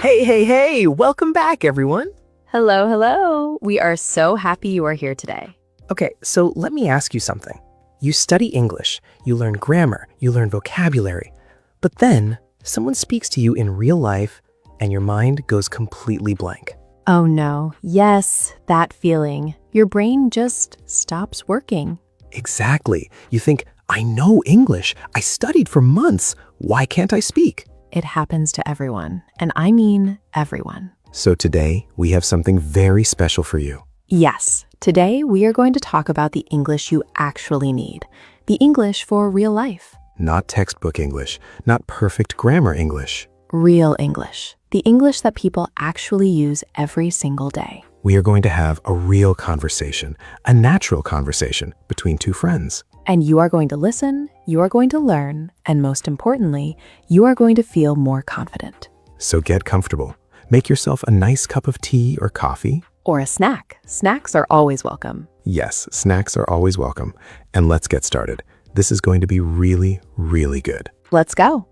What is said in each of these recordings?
Hey, welcome back, everyone. Hello, hello. We are so happy you are here today. Okay, so let me ask you something. You study English, you learn grammar, you learn vocabulary, but then someone speaks to you in real life and your mind goes completely blank. Oh no, yes, that feeling. Your brain just stops working. Exactly. You think, I know English. I studied for months. Why can't I speak? It happens to everyone, and I mean everyone. So today, we have something very special for you. Yes, today we are going to talk about the English you actually need. The English for real life. Not textbook English, not perfect grammar English. Real English. The English that people actually use every single day. We are going to have a real conversation, a natural conversation between two friends. And you are going to listen, you are going to learn, and most importantly, you are going to feel more confident. So get comfortable. Make yourself a nice cup of tea or coffee. Or a snack. Snacks are always welcome. Yes, snacks are always welcome. And let's get started. This is going to be really, really good. Let's go.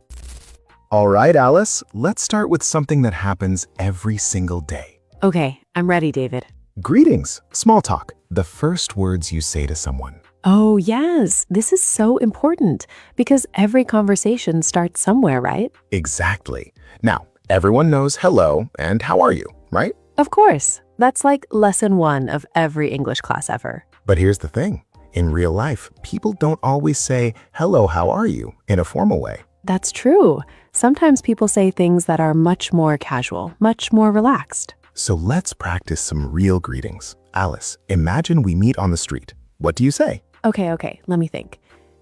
All right, Alice, let's start with something that happens every single day. Okay, I'm ready, David. Greetings, small talk, the first words you say to someone. Oh, yes. This is so important because every conversation starts somewhere, right? Exactly. Now, everyone knows hello and how are you, right? Of course. That's like lesson 1 of every English class ever. But here's the thing. In real life, people don't always say, hello, how are you, in a formal way. That's true. Sometimes people say things that are much more casual, much more relaxed. So let's practice some real greetings. Alice, imagine we meet on the street. What do you say? Okay, let me think.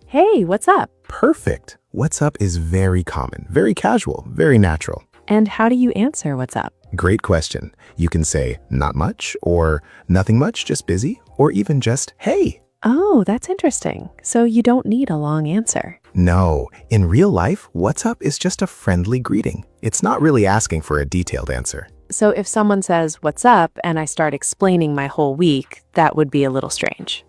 Hey, what's up? Perfect. What's up is very common, very casual, very natural. And how do you answer what's up? Great question. You can say not much or nothing much, just busy, or even just hey. Oh, that's interesting. So you don't need a long answer. No, in real life, what's up is just a friendly greeting. It's not really asking for a detailed answer. So if someone says, what's up, and I start explaining my whole week, that would be a little strange.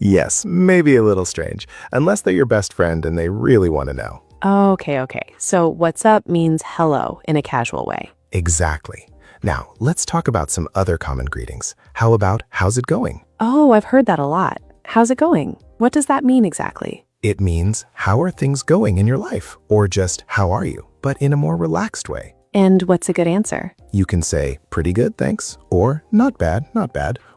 Yes, maybe a little strange, unless they're your best friend and they really want to know. Okay. So what's up means hello in a casual way. Exactly. Now, let's talk about some other common greetings. How about how's it going? Oh, I've heard that a lot. How's it going? What does that mean exactly? It means how are things going in your life, or just how are you, but in a more relaxed way. And what's a good answer? You can say pretty good, thanks, or not bad,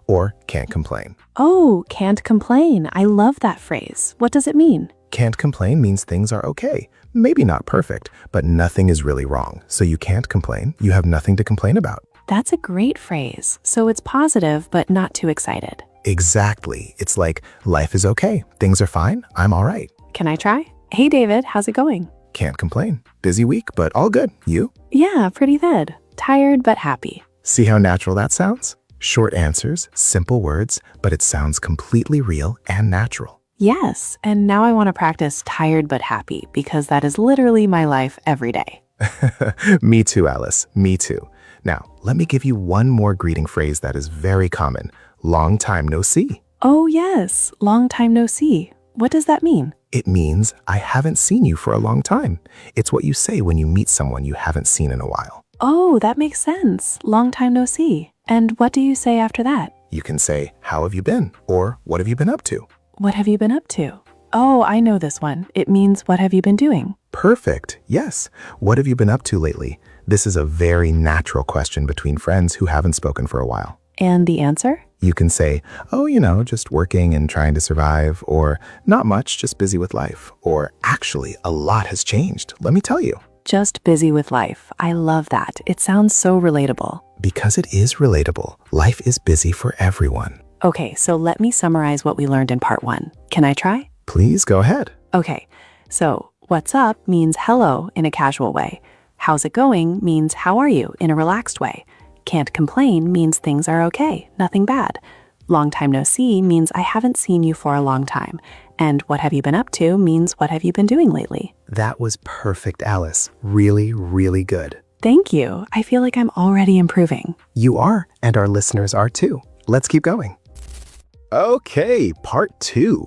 or can't complain. Oh, can't complain. I love that phrase. What does it mean? Can't complain means things are okay. Maybe not perfect, but nothing is really wrong. So you can't complain. You have nothing to complain about. That's a great phrase. So it's positive, but not too excited. Exactly. It's like life is okay. Things are fine. I'm all right. Can I try? Hey, David, how's it going? Can't complain. Busy week, but all good. You? Yeah, pretty good. Tired, but happy. See how natural that sounds? Short answers, simple words, but it sounds completely real and natural. Yes, and now I want to practice tired but happy because that is literally my life every day. Me too, Alice. Me too. Now, let me give you one more greeting phrase that is very common. Long time no see. Oh, yes. Long time no see. What does that mean? It means I haven't seen you for a long time. It's what you say when you meet someone you haven't seen in a while. Oh, that makes sense. Long time no see. And what do you say after that? You can say, how have you been? Or what have you been up to? What have you been up to? Oh, I know this one. It means what have you been doing? Perfect. Yes. What have you been up to lately? This is a very natural question between friends who haven't spoken for a while. And the answer? You can say, oh, just working and trying to survive, or not much, just busy with life, or actually, a lot has changed. Let me tell you. Just busy with life. I love that. It sounds so relatable. Because it is relatable. Life is busy for everyone. Okay, so let me summarize what we learned in part 1. Can I try? Please go ahead. Okay, so what's up means hello in a casual way. How's it going means how are you in a relaxed way. Can't complain means things are okay, nothing bad. Long time no see means I haven't seen you for a long time. And what have you been up to means what have you been doing lately. That was perfect, Alice. Really, really good. Thank you. I feel like I'm already improving. You are, and our listeners are too. Let's keep going. Okay, part 2.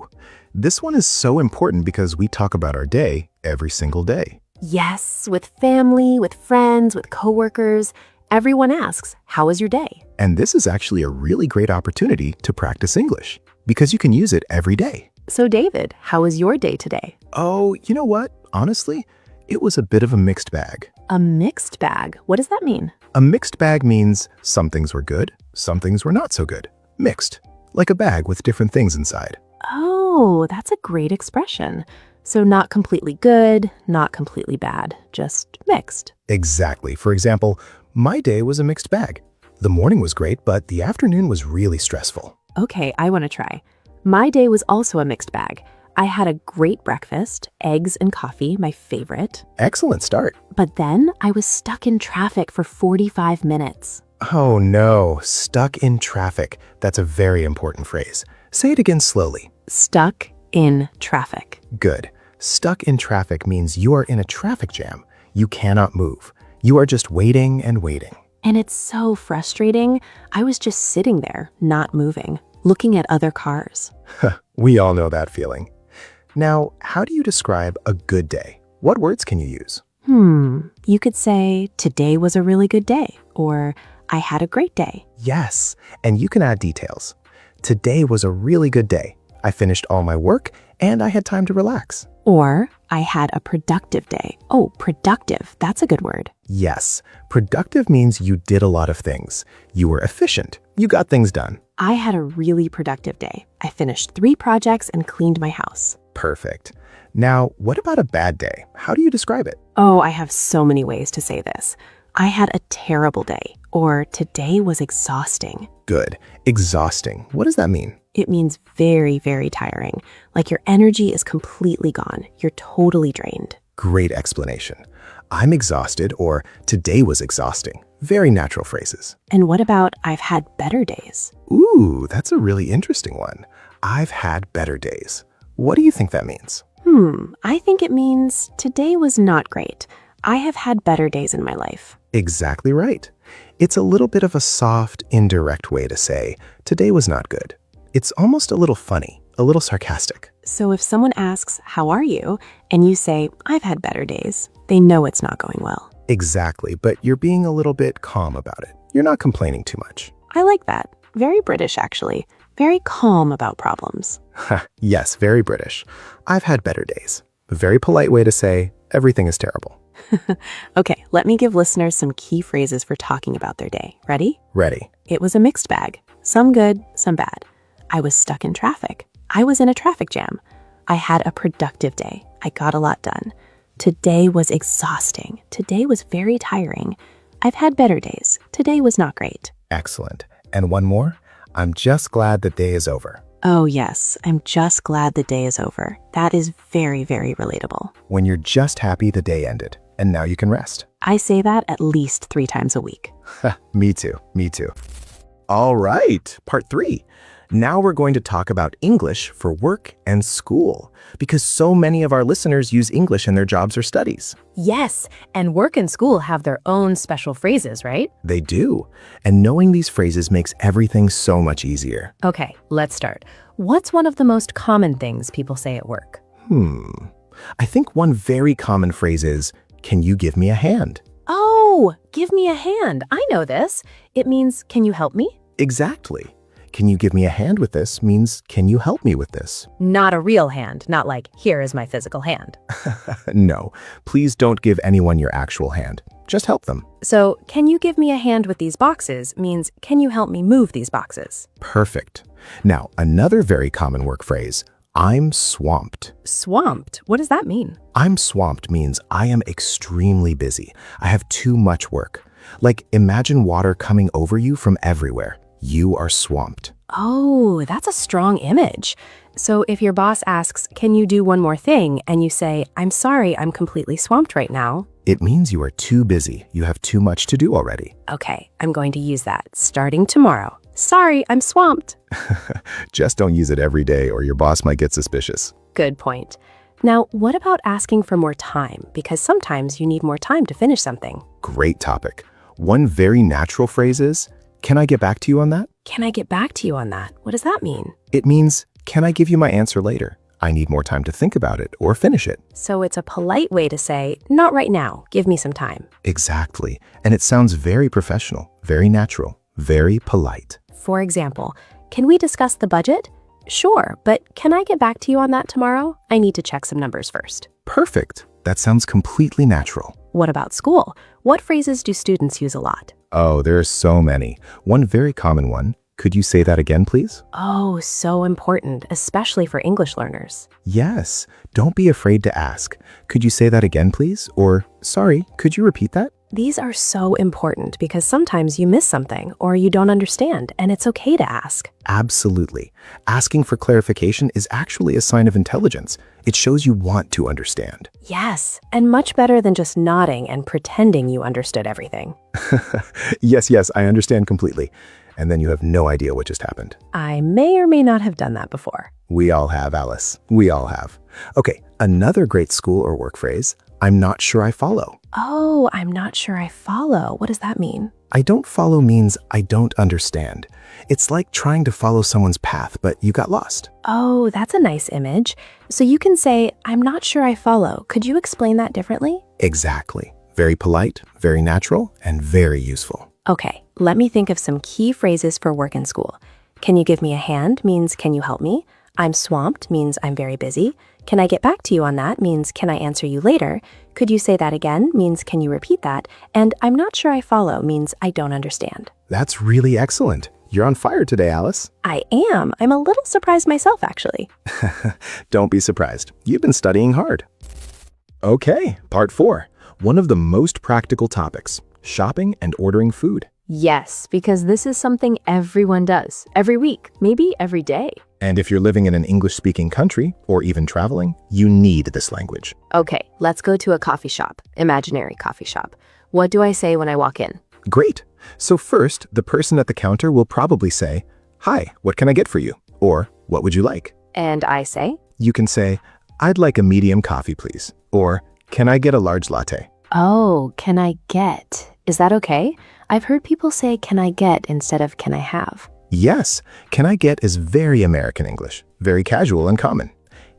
This one is so important because we talk about our day every single day. Yes, with family, with friends. friends, with coworkers. Everyone asks, how was your day? And this is actually a really great opportunity to practice English because you can use it every day. So David, how was your day today? Oh, you know what? Honestly, it was a bit of a mixed bag. A mixed bag. What does that mean? A mixed bag means some things were good, some things were not so good. Mixed, like a bag with different things inside. Oh, that's a great expression. So not completely good, not completely bad, just mixed. Exactly. For example, my day was a mixed bag. The morning was great, but the afternoon was really stressful. Okay, I want to try. My day was also a mixed bag. I had a great breakfast, eggs and coffee, my favorite. Excellent start. But then I was stuck in traffic for 45 minutes. Oh no, stuck in traffic. That's a very important phrase. Say it again slowly. Stuck in traffic. Good. Stuck in traffic means you are in a traffic jam. You cannot move. You are just waiting and waiting. And it's so frustrating. I was just sitting there, not moving, looking at other cars. We all know that feeling. Now, how do you describe a good day? What words can you use? You could say, today was a really good day, or I had a great day. Yes, and you can add details. Today was a really good day. I finished all my work and I had time to relax. Or I had a productive day. Oh, productive. That's a good word. Yes, productive means you did a lot of things. You were efficient. You got things done. I had a really productive day. I finished 3 projects and cleaned my house. Perfect. Now, what about a bad day? How do you describe it? Oh, I have so many ways to say this. I had a terrible day, or today was exhausting. Good. Exhausting. What does that mean? It means very, very tiring. Like your energy is completely gone. You're totally drained. Great explanation. I'm exhausted or today was exhausting. Very natural phrases. And what about I've had better days? Ooh, that's a really interesting one. I've had better days. What do you think that means? I think it means today was not great. I have had better days in my life. Exactly right. It's a little bit of a soft, indirect way to say today was not good. It's almost a little funny, a little sarcastic. So if someone asks, how are you? And you say, I've had better days, they know it's not going well. Exactly, but you're being a little bit calm about it. You're not complaining too much. I like that. Very British, actually. Very calm about problems. Yes, very British. I've had better days. A very polite way to say everything is terrible. Okay, let me give listeners some key phrases for talking about their day. Ready? Ready. It was a mixed bag. Some good, some bad. I was stuck in traffic. I was in a traffic jam. I had a productive day. I got a lot done. Today was exhausting. Today was very tiring. I've had better days. Today was not great. Excellent. And one more. I'm just glad the day is over. Oh, yes. I'm just glad the day is over. That is very, very relatable. When you're just happy the day ended, and now you can rest. I say that at least 3 times a week. Me too. Me too. All right. Part 3. Now we're going to talk about English for work and school, because so many of our listeners use English in their jobs or studies. Yes, and work and school have their own special phrases, right? They do. And knowing these phrases makes everything so much easier. Okay, let's start. What's one of the most common things people say at work? I think one very common phrase is, can you give me a hand? Oh, give me a hand. I know this. It means, can you help me? Exactly. Can you give me a hand with this means, can you help me with this? Not a real hand, not like, here is my physical hand. No, please don't give anyone your actual hand. Just help them. So, can you give me a hand with these boxes means, can you help me move these boxes? Perfect. Now, another very common work phrase, I'm swamped. Swamped? What does that mean? I'm swamped means I am extremely busy. I have too much work. Like, imagine water coming over you from everywhere. You are swamped. Oh, that's a strong image. So if your boss asks, can you do one more thing? And you say, I'm sorry, I'm completely swamped right now. It means you are too busy. You have too much to do already. Okay, I'm going to use that starting tomorrow. Sorry, I'm swamped. Just don't use it every day or your boss might get suspicious. Good point. Now, what about asking for more time? Because sometimes you need more time to finish something. Great topic. One very natural phrase is, can I get back to you on that? Can I get back to you on that? What does that mean? It means, can I give you my answer later? I need more time to think about it or finish it. So it's a polite way to say, not right now, give me some time. Exactly. And it sounds very professional, very natural, very polite. For example, can we discuss the budget? Sure, but can I get back to you on that tomorrow? I need to check some numbers first. Perfect. That sounds completely natural. What about school? What phrases do students use a lot? Oh, there are so many. One very common one. Could you say that again, please? Oh, so important, especially for English learners. Yes. Don't be afraid to ask. Could you say that again, please? Or, sorry, could you repeat that? These are so important because sometimes you miss something or you don't understand, and it's okay to ask. Absolutely. Asking for clarification is actually a sign of intelligence. It shows you want to understand. Yes, and much better than just nodding and pretending you understood everything. Yes, I understand completely. And then you have no idea what just happened. I may or may not have done that before. We all have, Alice. We all have. Okay, another great school or work phrase. I'm not sure I follow. Oh, I'm not sure I follow. What does that mean? I don't follow means I don't understand. It's like trying to follow someone's path, but you got lost. Oh, that's a nice image. So you can say, I'm not sure I follow. Could you explain that differently? Exactly. Very polite, very natural, and very useful. Okay, let me think of some key phrases for work and school. Can you give me a hand means can you help me? I'm swamped means I'm very busy. Can I get back to you on that means can I answer you later? Could you say that again means can you repeat that? And I'm not sure I follow means I don't understand. That's really excellent. You're on fire today, Alice. I am. I'm a little surprised myself, actually. Don't be surprised. You've been studying hard. Okay, part 4. One of the most practical topics, shopping and ordering food. Yes, because this is something everyone does, every week, maybe every day. And if you're living in an English-speaking country, or even traveling, you need this language. Okay, let's go to a coffee shop, imaginary coffee shop. What do I say when I walk in? Great. So first, the person at the counter will probably say, "Hi, what can I get for you?" Or, "What would you like?" And I say, You can say, "I'd like a medium coffee, please." Or, "Can I get a large latte?" oh, can I get? Is that okay? I've heard people say, can I get instead of can I have? Yes, "Can I get" is very American English, very casual and common.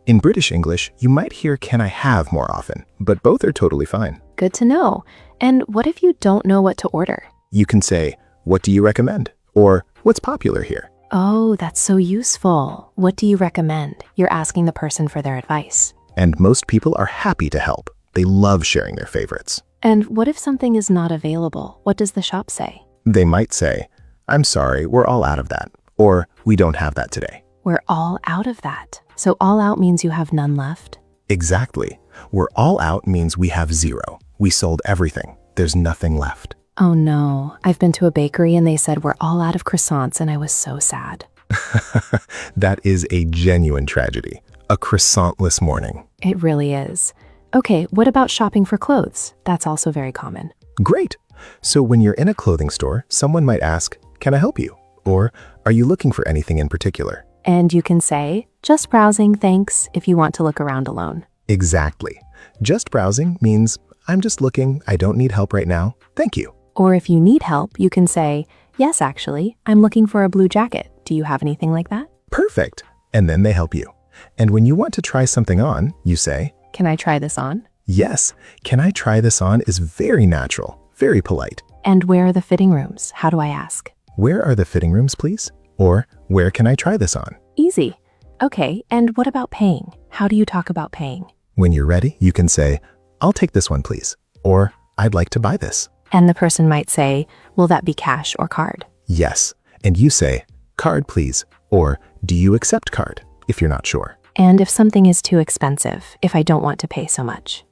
In British English, you might hear "can I have" more often, but both are totally fine. Good to know. And what if you don't know what to order? You can say, "What do you recommend?" Or, "What's popular here?" Oh, that's so useful. What do you recommend? You're asking the person for their advice. And most people are happy to help. They love sharing their favorites. And what if something is not available? What does the shop say? They might say, "I'm sorry, we're all out of that." Or, "We don't have that today." We're all out of that. So all out means you have none left? Exactly. "We're all out" means we have zero. We sold everything. There's nothing left. Oh no, I've been to a bakery and they said we're all out of croissants and I was so sad. That is a genuine tragedy. A croissantless morning. It really is. Okay, what about shopping for clothes? That's also very common. Great. So when you're in a clothing store, someone might ask, "Can I help you?" Or, "Are you looking for anything in particular?" And you can say, just browsing, thanks, if you want to look around alone. Exactly. Just browsing means, "I'm just looking, I don't need help right now. Thank you." Or if you need help, you can say, yes, actually, I'm looking for a blue jacket. Do you have anything like that? Perfect. And then they help you. And when you want to try something on, you say, Can I try this on? "Yes, can I try this on" is very natural, very polite. And where are the fitting rooms? How do I ask? "Where are the fitting rooms, please?" Or, "Where can I try this on?" Easy. Okay, and what about paying? How do you talk about paying? When you're ready, you can say, "I'll take this one, please." Or, "I'd like to buy this." And the person might say, will that be cash or card? Yes. And you say, "Card, please." Or, "Do you accept card?" if you're not sure. And if something is too expensive, if I don't want to pay so much?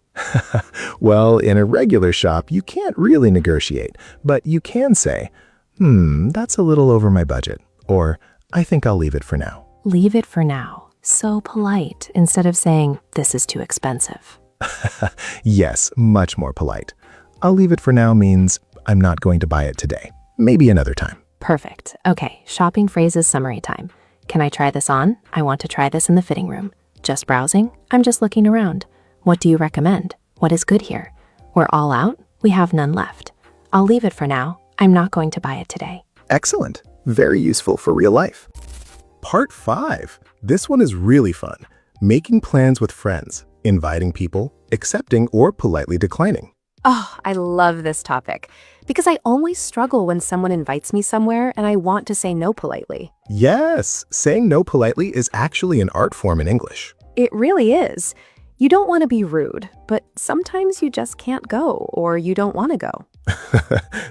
Well, in a regular shop, you can't really negotiate, but you can say, "That's a little over my budget." Or, "I think I'll leave it for now." Leave it for now. So polite, instead of saying, this is too expensive. Yes, much more polite. "I'll leave it for now" means, "I'm not going to buy it today. Maybe another time." Perfect. Okay, shopping phrases summary time. Can I try this on? I want to try this in the fitting room. Just browsing? I'm just looking around. What do you recommend? What is good here? We're all out? We have none left. I'll leave it for now. I'm not going to buy it today. Excellent. Very useful for real life. Part 5. This one is really fun. making plans with friends, inviting people, accepting or politely declining. Oh, I love this topic because I always struggle when someone invites me somewhere and I want to say no politely. Yes, saying no politely is actually an art form in English. It really is. You don't want to be rude, but sometimes you just can't go or you don't want to go.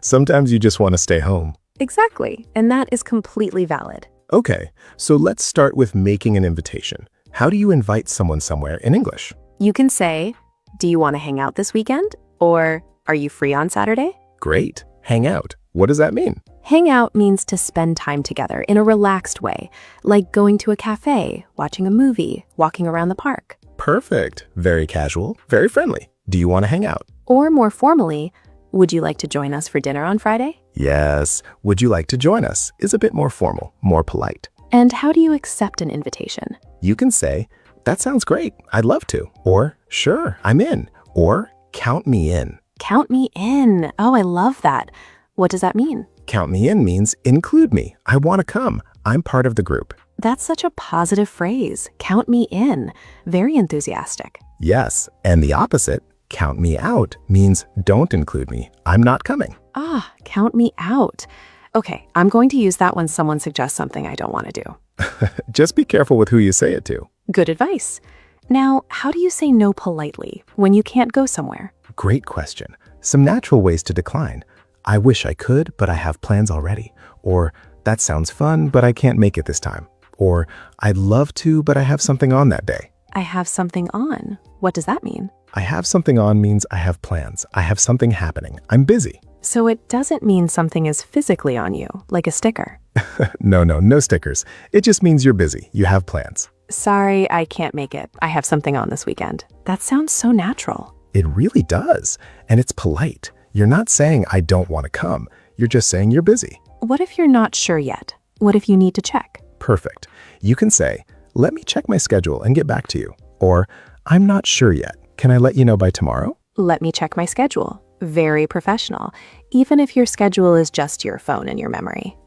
Sometimes you just want to stay home. Exactly, and that is completely valid. Okay, so let's start with making an invitation. How do you invite someone somewhere in English? You can say, "Do you want to hang out this weekend?" Or, "Are you free on Saturday?" Great. Hang out. What does that mean? Hang out means to spend time together in a relaxed way, like going to a cafe, watching a movie, walking around the park. Perfect. Very casual, very friendly. Do you want to hang out? Or more formally, "Would you like to join us for dinner on Friday?" Yes. Would you like to join us? Is a bit more formal, more polite. And how do you accept an invitation? You can say, that sounds great. I'd love to. Or, sure, I'm in. Or, count me in. Count me in. Oh, I love that. What does that mean? Count me in means include me. I want to come. I'm part of the group. That's such a positive phrase. Count me in. Very enthusiastic. Yes, and the opposite, count me out, means don't include me. I'm not coming. Ah, count me out. Okay, I'm going to use that when someone suggests something I don't want to do. Just be careful with who you say it to. Good advice. Now, how do you say no politely when you can't go somewhere? Great question. Some natural ways to decline. I wish I could, but I have plans already. Or, that sounds fun, but I can't make it this time. Or, I'd love to, but I have something on that day. I have something on. What does that mean? I have something on means I have plans. I have something happening. I'm busy. So it doesn't mean something is physically on you, like a sticker. No stickers. It just means you're busy. You have plans. Sorry, I can't make it. I have something on this weekend. That sounds so natural. It really does. And it's polite. You're not saying I don't want to come. You're just saying you're busy. What if you're not sure yet? What if you need to check? Perfect. You can say, let me check my schedule and get back to you. Or, I'm not sure yet. Can I let you know by tomorrow? Let me check my schedule. Very professional, even if your schedule is just your phone and your memory.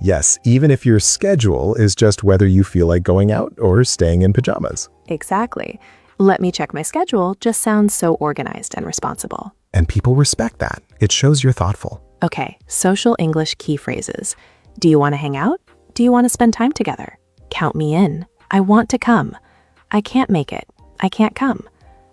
Yes, even if your schedule is just whether you feel like going out or staying in pajamas. Exactly. Let me check my schedule just sounds so organized and responsible. And people respect that. It shows you're thoughtful. Okay, social English key phrases. Do you want to hang out? Do you want to spend time together? Count me in. I want to come. I can't make it. I can't come.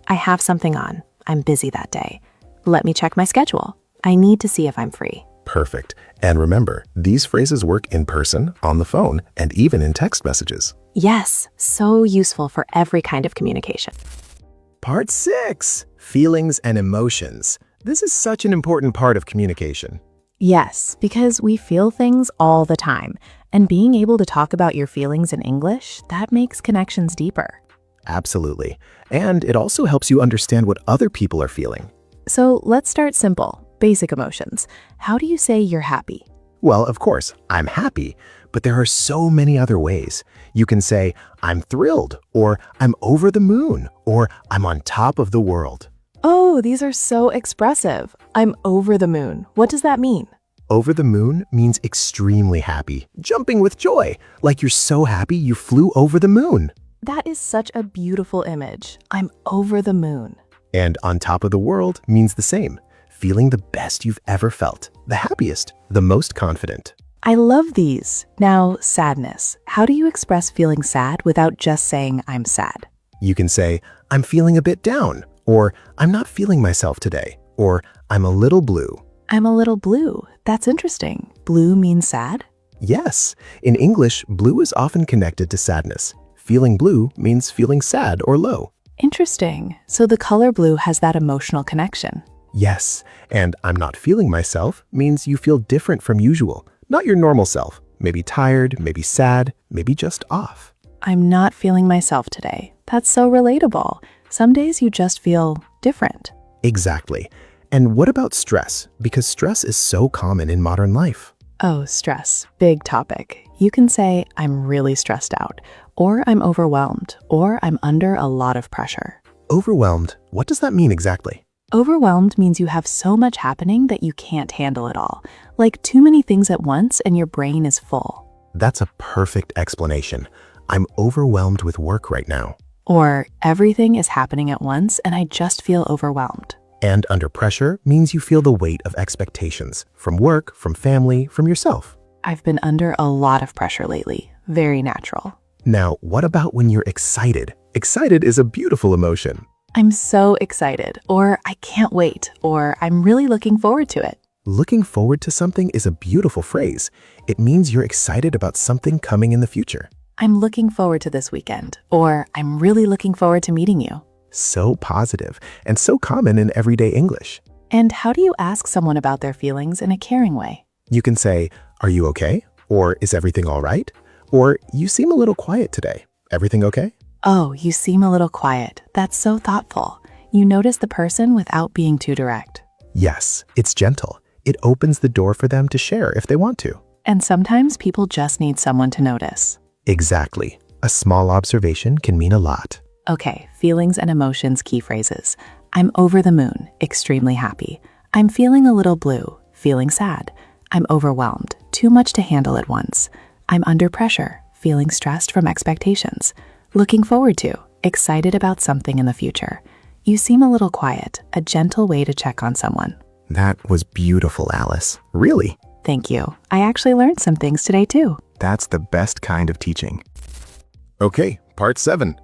I have something on. I'm busy that day. Let me check my schedule. I need to see if I'm free. Perfect. And remember, these phrases work in person, on the phone, and even in text messages. Yes, so useful for every kind of communication. Part 6, feelings and emotions. This is such an important part of communication. Yes, because we feel things all the time, and being able to talk about your feelings in English, that makes connections deeper. Absolutely. And it also helps you understand what other people are feeling. So let's start simple, basic emotions. How do you say you're happy? Well, of course, I'm happy, but there are so many other ways. You can say, I'm thrilled, or I'm over the moon, or I'm on top of the world. Oh, these are so expressive. I'm over the moon. What does that mean? Over the moon means extremely happy, jumping with joy, like you're so happy you flew over the moon. That is such a beautiful image. I'm over the moon. And on top of the world means the same, feeling the best you've ever felt, the happiest, the most confident. I love these. Now, sadness. How do you express feeling sad without just saying I'm sad? You can say, I'm feeling a bit down, or I'm not feeling myself today, or I'm a little blue. I'm a little blue. That's interesting. Blue means sad? Yes, in English, blue is often connected to sadness. Feeling blue means feeling sad or low. Interesting. So the color blue has that emotional connection. Yes, and I'm not feeling myself means you feel different from usual, not your normal self. Maybe tired, maybe sad, maybe just off. I'm not feeling myself today. That's so relatable. Some days you just feel different. Exactly. And what about stress? Because stress is so common in modern life. Oh, stress. Big topic. You can say, I'm really stressed out, or I'm overwhelmed, or I'm under a lot of pressure. Overwhelmed, what does that mean exactly? Overwhelmed means you have so much happening that you can't handle it all. Like too many things at once and your brain is full. That's a perfect explanation. I'm overwhelmed with work right now. Or everything is happening at once and I just feel overwhelmed. And under pressure means you feel the weight of expectations from work, from family, from yourself. I've been under a lot of pressure lately. Very natural. Now, what about when you're excited? Excited is a beautiful emotion. I'm so excited, or I can't wait, or I'm really looking forward to it. Looking forward to something is a beautiful phrase. It means you're excited about something coming in the future. I'm looking forward to this weekend, or I'm really looking forward to meeting you. So positive and so common in everyday English. And how do you ask someone about their feelings in a caring way? You can say, "Are you okay?" Or "Is everything all right?" Or "You seem a little quiet today. Everything okay?" Oh, you seem a little quiet. That's so thoughtful. You notice the person without being too direct. Yes, it's gentle. It opens the door for them to share if they want to. And sometimes people just need someone to notice. Exactly. A small observation can mean a lot. Okay, feelings and emotions key phrases. I'm over the moon, extremely happy. I'm feeling a little blue, feeling sad. I'm overwhelmed, too much to handle at once. I'm under pressure, feeling stressed from expectations. Looking forward to, excited about something in the future. You seem a little quiet, a gentle way to check on someone. That was beautiful, Alice. Really? Thank you. I actually learned some things today too. That's the best kind of teaching. Okay, part 7.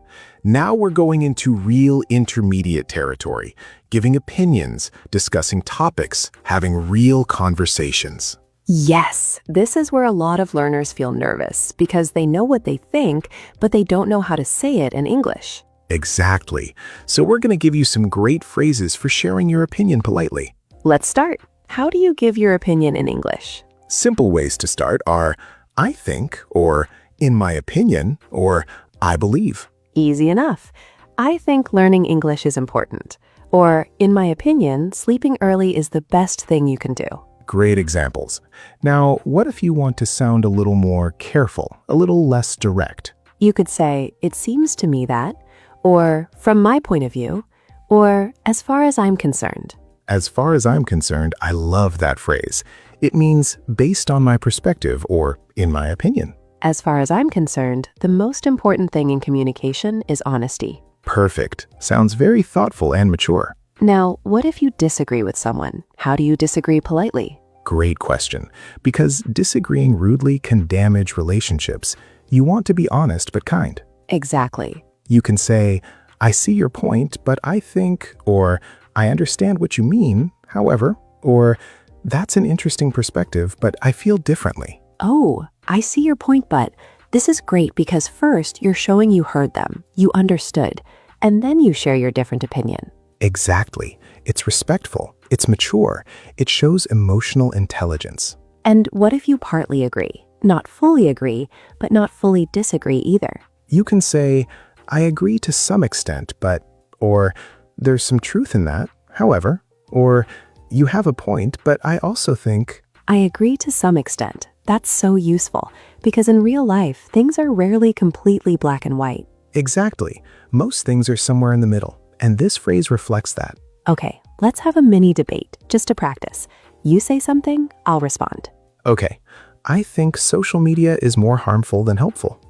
Now we're going into real intermediate territory, giving opinions, discussing topics, having real conversations. Yes, this is where a lot of learners feel nervous because they know what they think, but they don't know how to say it in English. Exactly. So we're going to give you some great phrases for sharing your opinion politely. Let's start. How do you give your opinion in English? Simple ways to start are "I think," or "In my opinion," or "I believe." Easy enough. I think learning English is important. Or, in my opinion, sleeping early is the best thing you can do. Great examples. Now, what if you want to sound a little more careful, a little less direct? You could say, it seems to me that, or from my point of view, or as far as I'm concerned. As far as I'm concerned, I love that phrase. It means based on my perspective or in my opinion. As far as I'm concerned, the most important thing in communication is honesty. Perfect. Sounds very thoughtful and mature. Now, what if you disagree with someone? How do you disagree politely? Great question. Because disagreeing rudely can damage relationships. You want to be honest but kind. Exactly. You can say, "I see your point, but I think," or "I understand what you mean, however," or "That's an interesting perspective, but I feel differently." Oh, I see your point, but this is great because first you're showing you heard them, you understood, and then you share your different opinion. Exactly. It's respectful. It's mature. It shows emotional intelligence. And what if you partly agree? Not fully agree, but not fully disagree either. You can say, "I agree to some extent, but," or "There's some truth in that, however," or "You have a point, but I also think." I agree to some extent. That's so useful because in real life, things are rarely completely black and white. Exactly. Most things are somewhere in the middle, and this phrase reflects that. Okay, let's have a mini debate just to practice. You say something, I'll respond. Okay, I think social media is more harmful than helpful.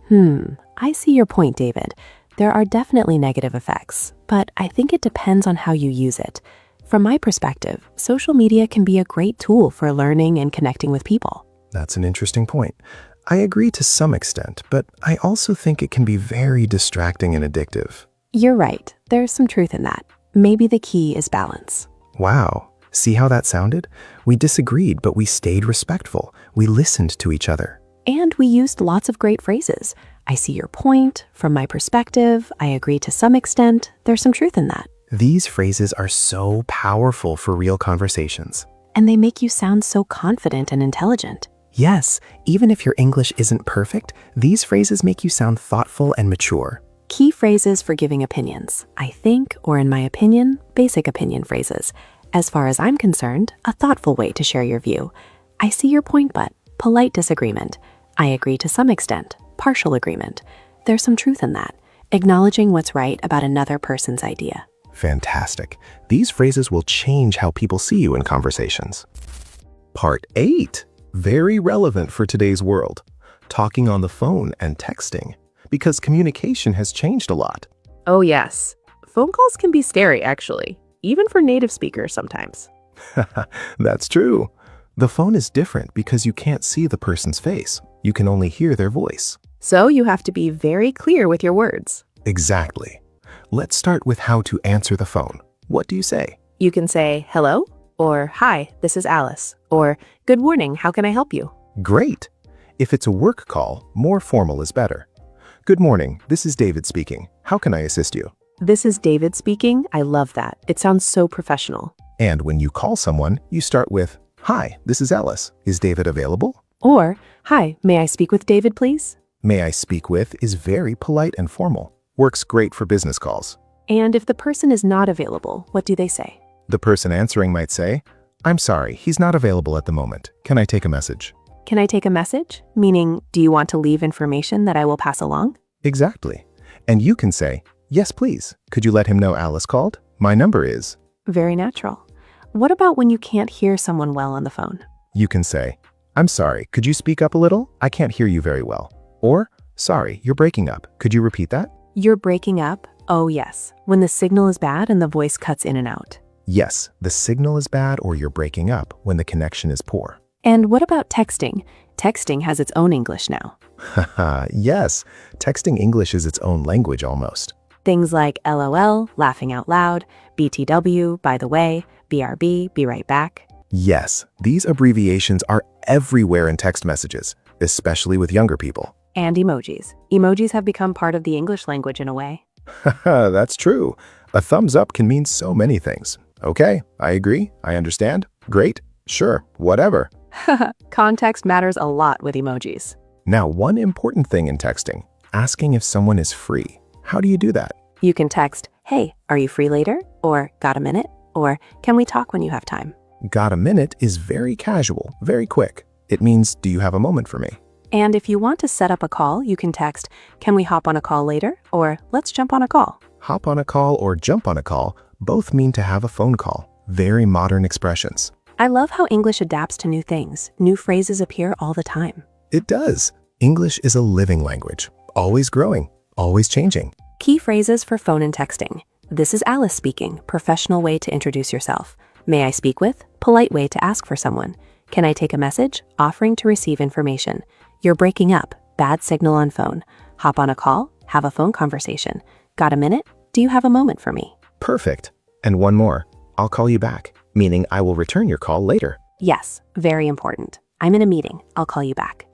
I see your point, David. There are definitely negative effects, but I think it depends on how you use it. From my perspective, social media can be a great tool for learning and connecting with people. That's an interesting point. I agree to some extent, but I also think it can be very distracting and addictive. You're right. There's some truth in that. Maybe the key is balance. Wow. See how that sounded? We disagreed, but we stayed respectful. We listened to each other. And we used lots of great phrases. I see your point. From my perspective, I agree to some extent. There's some truth in that. These phrases are so powerful for real conversations. And they make you sound so confident and intelligent. Yes, even if your English isn't perfect, these phrases make you sound thoughtful and mature. Key phrases for giving opinions. I think, or in my opinion, basic opinion phrases. As far as I'm concerned, a thoughtful way to share your view. I see your point, but polite disagreement. I agree to some extent, partial agreement. There's some truth in that. Acknowledging what's right about another person's idea. Fantastic. These phrases will change how people see you in conversations. Part 8. Very relevant for today's world. Talking on the phone and texting. because communication has changed a lot. Oh, yes. Phone calls can be scary, actually, even for native speakers sometimes. That's true. The phone is different because you can't see the person's face. You can only hear their voice. So you have to be very clear with your words. Exactly. Let's start with how to answer the phone. What do you say? You can say, hello, or hi, this is Alice, or good morning, how can I help you? Great. If it's a work call, more formal is better. Good morning, this is David speaking. How can I assist you? This is David speaking. I love that. It sounds so professional. And when you call someone, you start with, hi, this is Alice. Is David available? Or, hi, may I speak with David, please? May I speak with is very polite and formal. Works great for business calls. And if the person is not available, what do they say? The person answering might say, I'm sorry, he's not available at the moment. Can I take a message? Can I take a message? Meaning, do you want to leave information that I will pass along? Exactly. And you can say, yes, please. Could you let him know Alice called? My number is. Very natural. What about when you can't hear someone well on the phone? You can say, I'm sorry, could you speak up a little? I can't hear you very well. Or, sorry, you're breaking up. Could you repeat that? You're breaking up? Oh, yes. When the signal is bad and the voice cuts in and out. Yes, the signal is bad or you're breaking up when the connection is poor. And what about texting? Texting has its own English now. Haha, yes. Texting English is its own language almost. Things like LOL, laughing out loud, BTW, by the way, BRB, be right back. Yes, these abbreviations are everywhere in text messages, especially with younger people. And emojis. Emojis have become part of the English language in a way. Haha, that's true. A thumbs up can mean so many things. Okay, I agree. I understand. Great. Sure. Whatever. Context matters a lot with emojis. Now, one important thing in texting, asking if someone is free. How do you do that? You can text, hey, are you free later? Or got a minute? Or can we talk when you have time? Got a minute is very casual, very quick. It means, do you have a moment for me? And if you want to set up a call, you can text, can we hop on a call later? Or let's jump on a call. Hop on a call or jump on a call both mean to have a phone call. Very modern expressions. I love how English adapts to new things. New phrases appear all the time. It does. English is a living language, always growing, always changing. Key phrases for phone and texting. This is Alice speaking, professional way to introduce yourself. May I speak with? Polite way to ask for someone. Can I take a message? Offering to receive information. You're breaking up. Bad signal on phone. Hop on a call? Have a phone conversation. Got a minute? Do you have a moment for me? Perfect. And one more. I'll call you back, meaning I will return your call later. Yes, very important. I'm in a meeting. I'll call you back.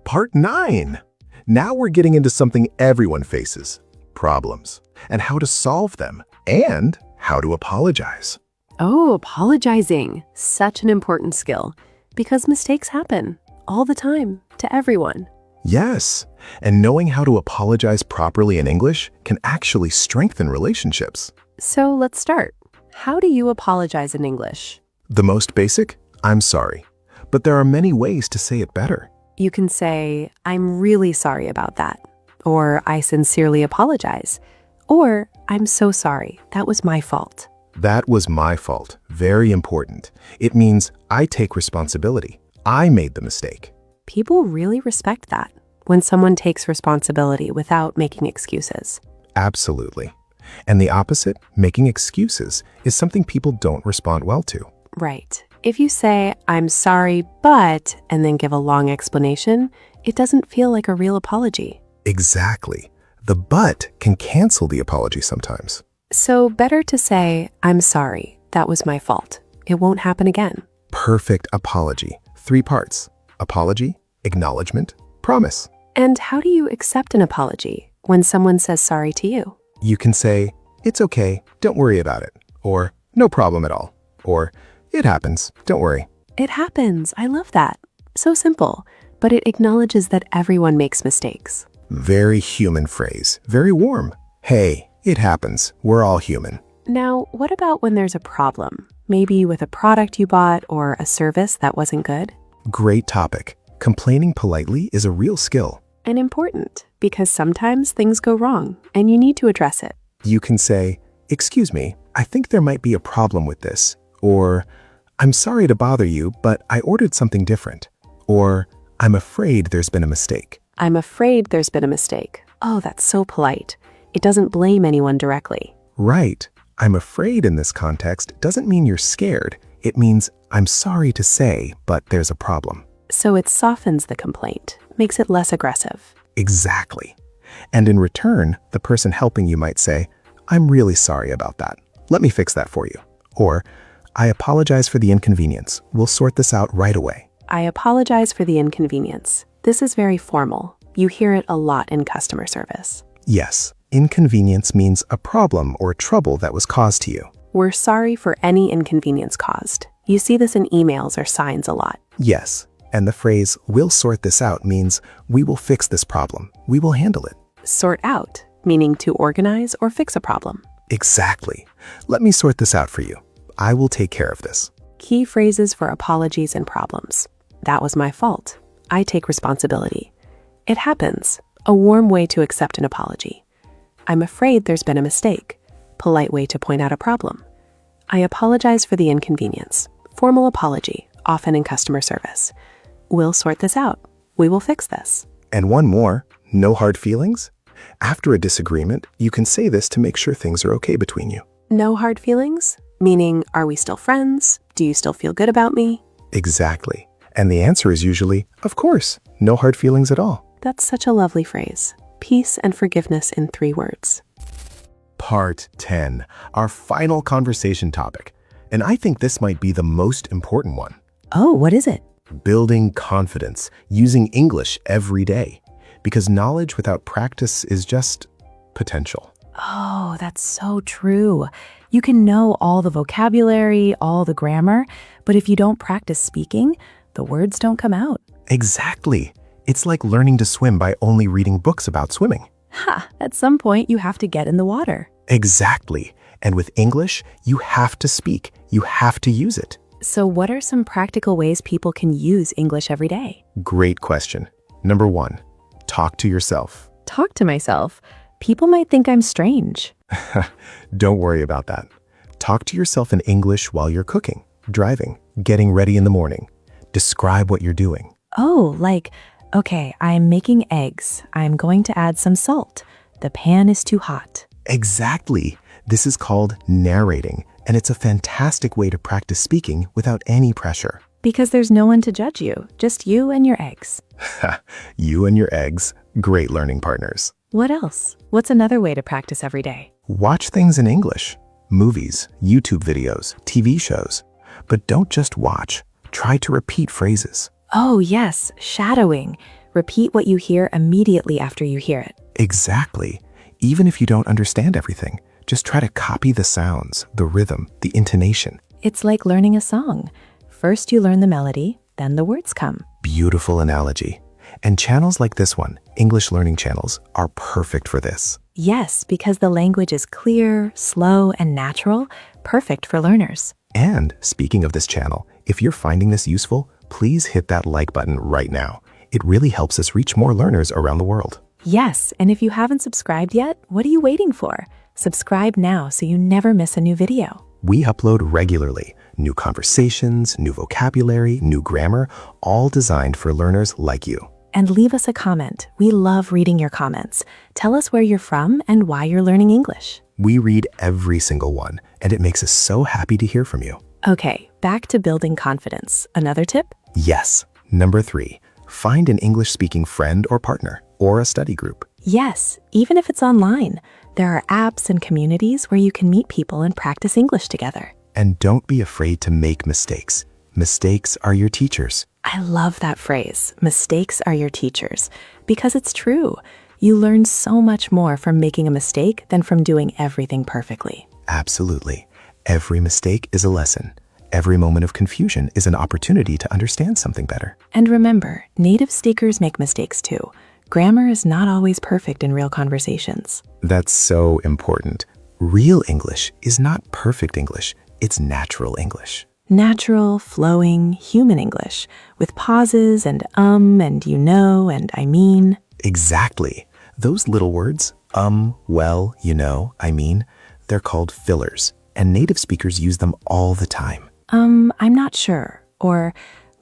Part 9. Now we're getting into something everyone faces, problems, and how to solve them, and how to apologize. Oh, apologizing. Such an important skill. Because mistakes happen all the time to everyone. Yes, and knowing how to apologize properly in English can actually strengthen relationships. So let's start. How do you apologize in English? The most basic, I'm sorry, but there are many ways to say it better. You can say, I'm really sorry about that. Or I sincerely apologize. Or I'm so sorry. That was my fault. That was my fault. Very important. It means I take responsibility. I made the mistake. People really respect that when someone takes responsibility without making excuses. Absolutely. And the opposite, making excuses, is something people don't respond well to. Right. If you say, I'm sorry, but, and then give a long explanation, it doesn't feel like a real apology. Exactly. The but can cancel the apology sometimes. So better to say, I'm sorry, that was my fault. It won't happen again. Perfect apology. 3 parts. Apology, acknowledgement, promise. And how do you accept an apology when someone says sorry to you? You can say, it's okay, don't worry about it. Or, no problem at all. Or, it happens, don't worry. It happens. I love that. So simple, but it acknowledges that everyone makes mistakes. Very human phrase. Very warm. Hey, it happens. We're all human. Now, what about when there's a problem? Maybe with a product you bought or a service that wasn't good? Great topic. Complaining politely is a real skill. And important, because sometimes things go wrong and you need to address it. You can say, excuse me, I think there might be a problem with this. Or, I'm sorry to bother you, but I ordered something different. Or, I'm afraid there's been a mistake. I'm afraid there's been a mistake. Oh, that's so polite. It doesn't blame anyone directly. Right. I'm afraid in this context doesn't mean you're scared. It means I'm sorry to say, but there's a problem. So it softens the complaint, makes it less aggressive. Exactly. And in return, the person helping you might say, I'm really sorry about that. Let me fix that for you. Or, I apologize for the inconvenience. We'll sort this out right away. I apologize for the inconvenience. This is very formal. You hear it a lot in customer service. Yes, inconvenience means a problem or trouble that was caused to you. We're sorry for any inconvenience caused. You see this in emails or signs a lot. Yes, and the phrase, we'll sort this out means we will fix this problem. We will handle it. Sort out, meaning to organize or fix a problem. Exactly. Let me sort this out for you. I will take care of this. Key phrases for apologies and problems. That was my fault. I take responsibility. It happens. A warm way to accept an apology. I'm afraid there's been a mistake. Polite way to point out a problem. I apologize for the inconvenience. Formal apology, often in customer service. We'll sort this out. We will fix this. And one more, no hard feelings. After a disagreement, you can say this to make sure things are okay between you. No hard feelings? Meaning, are we still friends? Do you still feel good about me? Exactly. And the answer is usually, of course, no hard feelings at all. That's such a lovely phrase. Peace and forgiveness in 3 words. Part 10, our final conversation topic. And I think this might be the most important one. Oh, what is it? Building confidence, using English every day. Because knowledge without practice is just potential. Oh, that's so true. You can know all the vocabulary, all the grammar, but if you don't practice speaking, the words don't come out. Exactly. It's like learning to swim by only reading books about swimming. Ha! At some point, you have to get in the water. Exactly. And with English, you have to speak. You have to use it. So what are some practical ways people can use English every day? Great question. Number 1, talk to yourself. Talk to myself. People might think I'm strange. Don't worry about that. Talk to yourself in English while you're cooking, driving, getting ready in the morning. Describe what you're doing. Oh, like, okay, I'm making eggs. I'm going to add some salt. The pan is too hot. Exactly. This is called narrating, and it's a fantastic way to practice speaking without any pressure. Because there's no one to judge you, just you and your eggs. You and your eggs, great learning partners. What else? What's another way to practice every day? Watch things in English. Movies, YouTube videos, TV shows. But don't just watch. Try to repeat phrases. Oh, yes, shadowing. Repeat what you hear immediately after you hear it. Exactly. Even if you don't understand everything, just try to copy the sounds, the rhythm, the intonation. It's like learning a song. First you learn the melody, then the words come. Beautiful analogy. And channels like this one, English learning channels, are perfect for this. Yes, because the language is clear, slow, and natural, perfect for learners. And speaking of this channel, if you're finding this useful, please hit that like button right now. It really helps us reach more learners around the world. Yes, and if you haven't subscribed yet, what are you waiting for? Subscribe now so you never miss a new video. We upload regularly. New conversations, new vocabulary, new grammar, all designed for learners like you. And leave us a comment. We love reading your comments. Tell us where you're from and why you're learning English. We read every single one, and it makes us so happy to hear from you. Okay, back to building confidence. Another tip? Yes. Number 3, find an English-speaking friend or partner, or a study group. Yes, even if it's online. There are apps and communities where you can meet people and practice English together. And don't be afraid to make mistakes. Mistakes are your teachers. I love that phrase, mistakes are your teachers, because it's true. You learn so much more from making a mistake than from doing everything perfectly. Absolutely. Every mistake is a lesson. Every moment of confusion is an opportunity to understand something better. And remember, native speakers make mistakes too. Grammar is not always perfect in real conversations. That's so important. Real English is not perfect English. It's natural English. Natural, flowing, human English, with pauses and you know and I mean. Exactly. Those little words, well, you know, I mean, they're called fillers, and native speakers use them all the time. I'm not sure, or,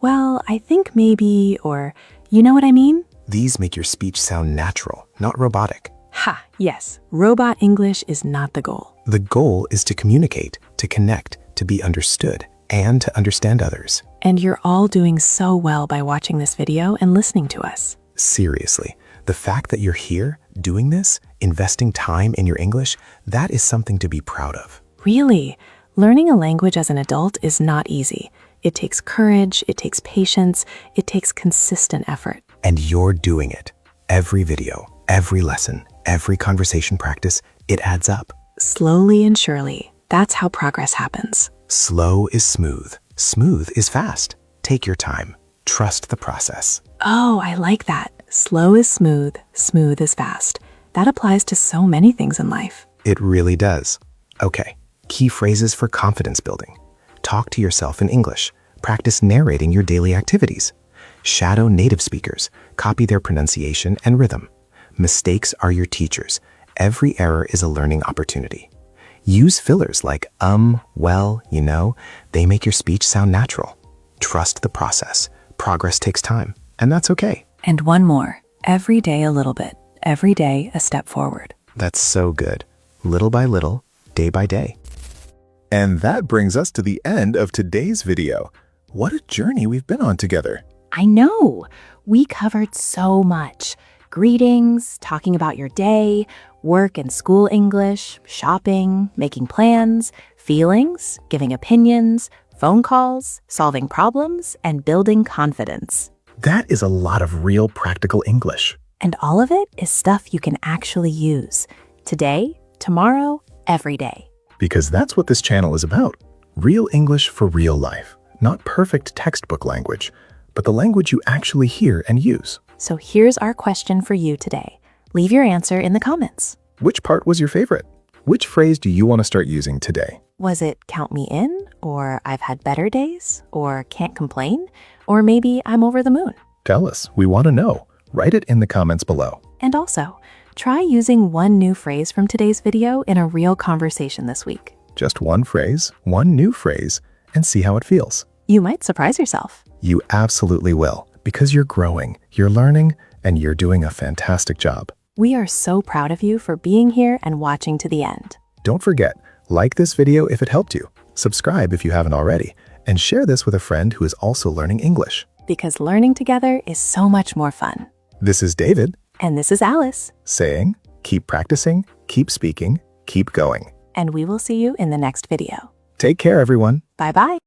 well, I think maybe, or, you know what I mean? These make your speech sound natural, not robotic. Ha, yes. Robot English is not the goal. The goal is to communicate, to connect, to be understood, and to understand others. And you're all doing so well by watching this video and listening to us. Seriously, the fact that you're here, doing this, investing time in your English, that is something to be proud of. Really, learning a language as an adult is not easy. It takes courage, it takes patience, it takes consistent effort. And you're doing it. Every video, every lesson, every conversation practice, it adds up. Slowly and surely, that's how progress happens. Slow is smooth. Smooth is fast. Take your time. Trust the process. Oh, I like that. Slow is smooth, smooth is fast. That applies to so many things in life. It really does. Okay, key phrases for confidence building. Talk to yourself in English. Practice narrating your daily activities. Shadow native speakers. Copy their pronunciation and rhythm. Mistakes are your teachers. Every error is a learning opportunity. Use fillers like well, you know. They make your speech sound natural. Trust the process. Progress takes time, and that's okay. And one more. Every day a little bit. Every day a step forward. That's so good. Little by little, day by day. And that brings us to the end of today's video. What a journey we've been on together. I know. We covered so much. Greetings, talking about your day, work and school English, shopping, making plans, feelings, giving opinions, phone calls, solving problems, and building confidence. That is a lot of real practical English. And all of it is stuff you can actually use. Today, tomorrow, every day. Because that's what this channel is about. Real English for real life. Not perfect textbook language, but the language you actually hear and use. So here's our question for you today. Leave your answer in the comments. Which part was your favorite? Which phrase do you want to start using today? Was it count me in? Or I've had better days? Or can't complain? Or maybe I'm over the moon? Tell us. We want to know. Write it in the comments below. And also, try using one new phrase from today's video in a real conversation this week. Just one phrase, one new phrase, and see how it feels. You might surprise yourself. You absolutely will, because you're growing, you're learning, and you're doing a fantastic job. We are so proud of you for being here and watching to the end. Don't forget, like this video if it helped you, subscribe if you haven't already, and share this with a friend who is also learning English. Because learning together is so much more fun. This is David. And this is Alice. Saying, keep practicing, keep speaking, keep going. And we will see you in the next video. Take care, everyone. Bye-bye.